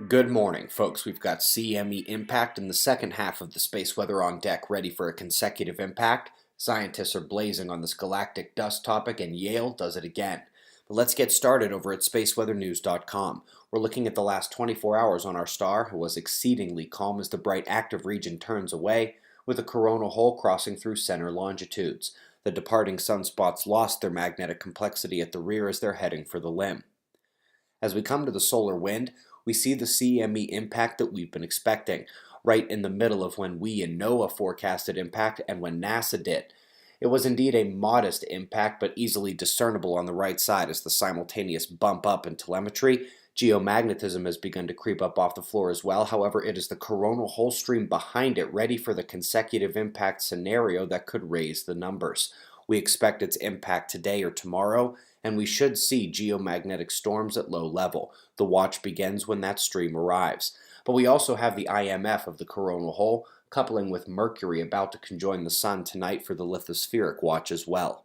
Good morning, folks. We've got CME impact in the second half of the space weather on deck, ready for a consecutive impact. Scientists are blazing on this galactic dust topic, and Yale does it again. But let's get started over at spaceweathernews.com. We're looking at the last 24 hours on our star, who was exceedingly calm as the bright active region turns away, with a coronal hole crossing through center longitudes. The departing sunspots lost their magnetic complexity at the rear as they're heading for the limb. As we come to the solar wind, we see the CME impact that we've been expecting, right in the middle of when we and NOAA forecasted impact and when NASA did. It was indeed a modest impact, but easily discernible on the right side as the simultaneous bump up in telemetry. Geomagnetism has begun to creep up off the floor as well. However, it is the coronal hole stream behind it ready for the consecutive impact scenario that could raise the numbers. We expect its impact today or tomorrow, and we should see geomagnetic storms at low level. The watch begins when that stream arrives. But we also have the IMF of the coronal hole, coupling with Mercury about to conjoin the Sun tonight for the lithospheric watch as well.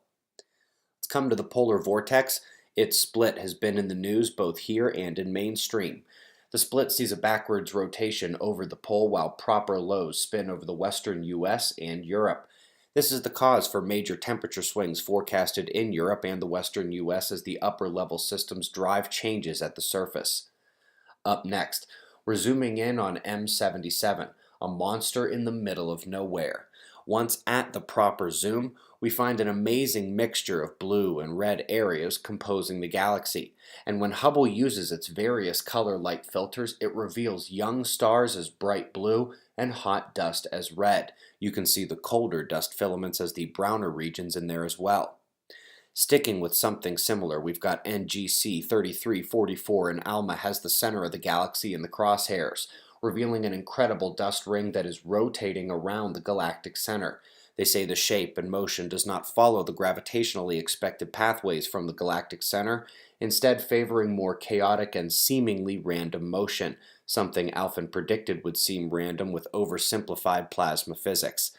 Let's come to the polar vortex. Its split has been in the news both here and in mainstream. The split sees a backwards rotation over the pole while proper lows spin over the western US and Europe. This is the cause for major temperature swings forecasted in Europe and the western US as the upper level systems drive changes at the surface. Up next, we're zooming in on M77, a monster in the middle of nowhere. Once at the proper zoom, we find an amazing mixture of blue and red areas composing the galaxy, and when Hubble uses its various color light filters, it reveals young stars as bright blue and hot dust as red. You can see the colder dust filaments as the browner regions in there as well. Sticking with something similar, we've got NGC 3344, and ALMA has the center of the galaxy in the crosshairs, revealing an incredible dust ring that is rotating around the galactic center. They say the shape and motion does not follow the gravitationally expected pathways from the galactic center, instead favoring more chaotic and seemingly random motion, something Alphen predicted would seem random with oversimplified plasma physics.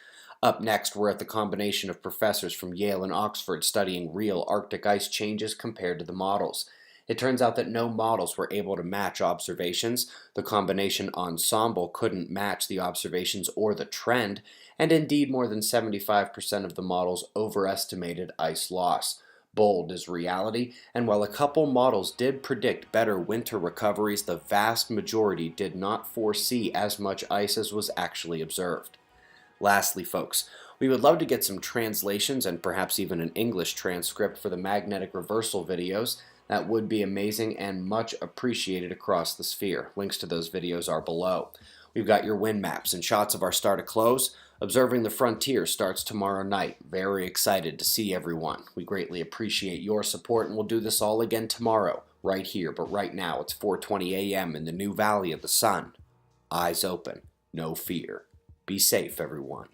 Up next, we're at the combination of professors from Yale and Oxford studying real Arctic ice changes compared to the models. It turns out that no models were able to match observations, the combination ensemble couldn't match the observations or the trend, and indeed more than 75% of the models overestimated ice loss. Bold is reality, and while a couple models did predict better winter recoveries, the vast majority did not foresee as much ice as was actually observed. Lastly, folks, we would love to get some translations and perhaps even an English transcript for the magnetic reversal videos. That would be amazing and much appreciated across the sphere. Links to those videos are below. We've got your wind maps and shots of our star to close. Observing the Frontier starts tomorrow night. Very excited to see everyone. We greatly appreciate your support, and we'll do this all again tomorrow, right here. But right now, it's 4:20 a.m. in the new Valley of the Sun. Eyes open, no fear. Be safe, everyone.